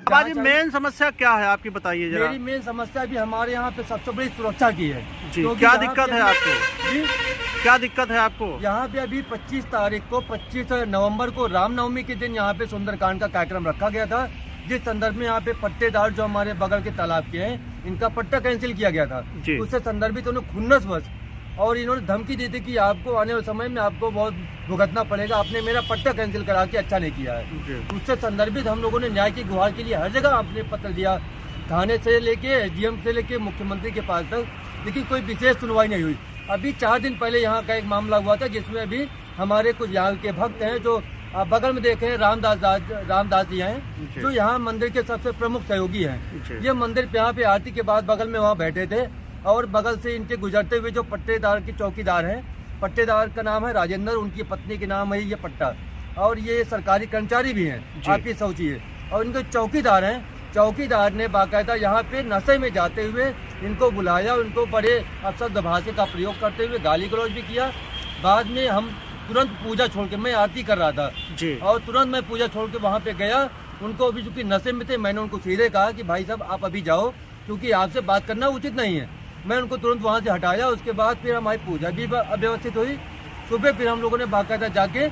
बाबा main समस्या क्या है आपकी, बताइए जरा। मेरी मेन समस्या भी हमारे यहाँ पे सबसे बड़ी सुरक्षा की है। जी, क्या दिक्कत है आपको? जी, क्या दिक्कत है आपको? यहाँ पे अभी 25 नवंबर को रामनवमी के दिन यहाँ पे सुंदरकांड का कार्यक्रम रखा गया था, जिस संदर्भ में यहाँ पे पट्टेदार जो हमारे बगल के तालाब के हैं, इनका पट्टा कैंसिल किया गया था। उससे संदर्भित उन्हें खुन्नस और इन्होंने धमकी दी थी कि आपको आने वाले समय में आपको बहुत भुगतना पड़ेगा, आपने मेरा पट्टा कैंसिल करा के अच्छा नहीं किया है। उससे संदर्भित हम लोगों ने न्याय की गुहार के लिए हर जगह आपने पत्र दिया, थाने से लेके एसडीएम से लेके मुख्यमंत्री के पास तक, लेकिन कोई विशेष सुनवाई नहीं हुई। अभी 4 दिन पहले यहाँ का एक मामला हुआ था, जिसमें अभी हमारे कुछ यहाँ के भक्त हैं जो आप बगल में देखे रामदास जी हैं, जो यहाँ मंदिर के सबसे प्रमुख सहयोगी हैं। ये मंदिर पे यहाँ पे आरती के बाद बगल में वहाँ बैठे थे और बगल से इनके गुजरते हुए जो पट्टेदार के चौकीदार हैं, पट्टेदार का नाम है राजेंद्र, उनकी पत्नी के नाम है ये पट्टा, और ये सरकारी कर्मचारी भी हैं, आप ये सोचिए। और इनके चौकीदार हैं, चौकीदार ने बाकायदा यहाँ पे नशे में जाते हुए इनको बुलाया, उनको बड़े अपशब्द भाषा का प्रयोग करते हुए गाली गलौज भी किया। बाद में हम तुरंत पूजा छोड़ के, मैं आरती कर रहा था जी, और तुरंत मैं पूजा छोड़ के वहाँ पे गया। उनको अभी चूंकि नशे में थे, मैंने उनको सीधे कहा कि भाई साहब आप अभी जाओ, क्योंकि आपसे बात करना उचित नहीं है। मैं उनको तुरंत वहाँ से हटाया। उसके बाद फिर हमारी पूजा भी अव्यवस्थित हुई। सुबह फिर हम लोगों ने बाकायदा जाके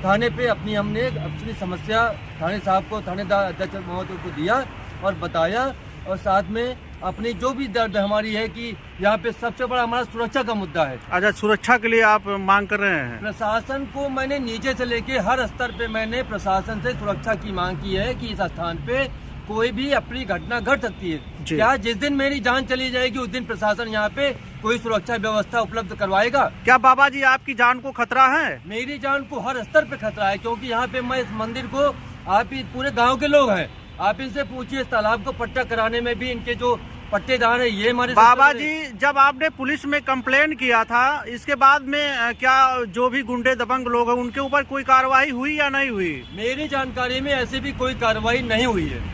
थाने पे हमने अपनी समस्या थाने साहब को, थानेदार अध्यक्ष महोदय को दिया और बताया, और साथ में अपनी जो भी दर्द हमारी है कि यहाँ पे सबसे बड़ा हमारा सुरक्षा का मुद्दा है। अच्छा, सुरक्षा के लिए आप मांग कर रहे हैं? प्रशासन को मैंने नीचे से लेके हर स्तर पे मैंने प्रशासन से सुरक्षा की मांग की है कि इस स्थान पे कोई भी अपनी घटना घट सकती है। क्या जिस दिन मेरी जान चली जाएगी उस दिन प्रशासन यहाँ पे कोई सुरक्षा व्यवस्था उपलब्ध करवाएगा? क्या बाबा जी आपकी जान को खतरा है? मेरी जान को हर स्तर पे खतरा है, क्योंकि यहाँ पे मैं इस मंदिर को, आप पूरे गाँव के लोग हैं, आप इनसे पूछिए, इस तालाब को पट्टा कराने में भी इनके जो पट्टेदार है ये हमारे बाबा जी। जब आपने पुलिस में कंप्लेन किया था, इसके बाद में क्या जो भी गुंडे दबंग लोग हैं उनके ऊपर कोई कार्रवाई हुई या नहीं हुई? मेरी जानकारी में ऐसी भी कोई कार्रवाई नहीं हुई है,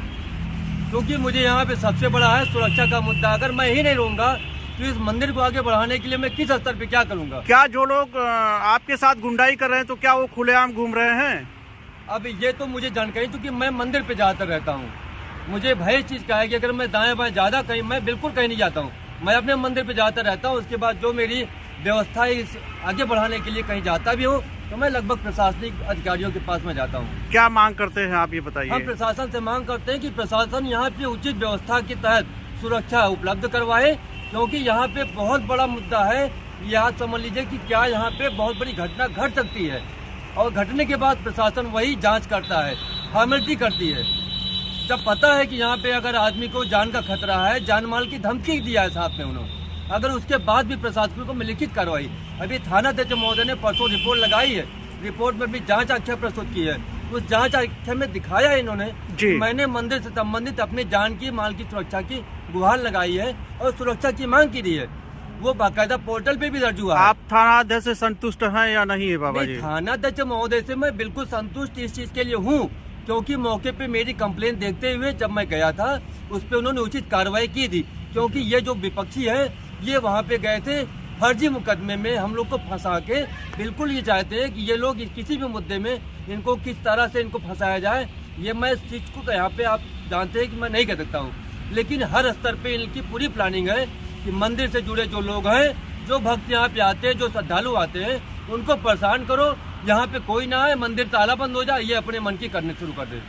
क्योंकि मुझे यहाँ पे सबसे बड़ा है सुरक्षा का मुद्दा। अगर मैं ही नहीं रहूंगा तो इस मंदिर को आगे बढ़ाने के लिए मैं किस स्तर पे क्या करूंगा? क्या जो लोग आपके साथ गुंडाई कर रहे हैं तो क्या वो खुलेआम घूम रहे हैं? अब ये तो मुझे जानकारी, क्योंकि मैं मंदिर पे जाकर रहता हूँ, मुझे भय इस चीज का है कि अगर मैं दाएं बाएं ज्यादा कहीं, मैं बिल्कुल कहीं नहीं जाता हूँ, मैं अपने मंदिर पे जाता रहता हूँ। उसके बाद जो मेरी व्यवस्था इस आगे बढ़ाने के लिए कहीं जाता भी हूँ तो मैं लगभग प्रशासनिक अधिकारियों के पास में जाता हूँ। क्या मांग करते हैं आप, ये बताइए? हम प्रशासन से मांग करते हैं कि प्रशासन यहाँ पे उचित व्यवस्था के तहत सुरक्षा उपलब्ध करवाए, क्योंकि यहाँ पे बहुत बड़ा मुद्दा है। ये आप समझ लीजिए कि क्या यहाँ पे बहुत बड़ी घटना घट सकती है, और घटने के बाद प्रशासन वही जांच करता है, फॉर्मेलिटी करती है। जब पता है कि यहाँ पे अगर आदमी को जान का खतरा है, जान माल की धमकी दिया है साहब ने उन्होंने, अगर उसके बाद भी प्रशासन को लिखित कार्रवाई, अभी थाना अध्यक्ष महोदय ने परसों रिपोर्ट लगाई है, रिपोर्ट में भी जांच आख्या प्रस्तुत की है। उस जांच आख्या में दिखाया है इन्होंने कि मैंने मंदिर से संबंधित अपनी जान की, माल की सुरक्षा की गुहार लगाई है और सुरक्षा की मांग की दी है। वो बाकायदा पोर्टल पे भी दर्ज हुआ है। आप थाना अध्यक्ष से संतुष्ट हैं या नहीं है बाबा जी? थाना अध्यक्ष महोदय से मैं बिल्कुल संतुष्ट इस चीज के लिए हूँ, क्योंकि मौके पे मेरी कंप्लेन देखते हुए जब मैं गया था उस पे उन्होंने उचित कार्रवाई की थी, क्योंकि ये जो विपक्षी है ये वहाँ पे गए थे फर्जी मुकदमे में हम लोग को फंसा के, बिल्कुल ये चाहते हैं कि ये लोग किसी भी मुद्दे में इनको किस तरह से इनको फंसाया जाए। ये मैं इस चीज को यहाँ पे आप जानते हैं कि मैं नहीं कह सकता हूँ, लेकिन हर स्तर पे इनकी पूरी प्लानिंग है कि मंदिर से जुड़े जो लोग हैं, जो भक्त यहाँ पे आते हैं, जो श्रद्धालु आते हैं, उनको परेशान करो, यहाँ पे कोई ना आए, मंदिर ताला बंद हो जाए, ये अपने मन की करने शुरू कर दे।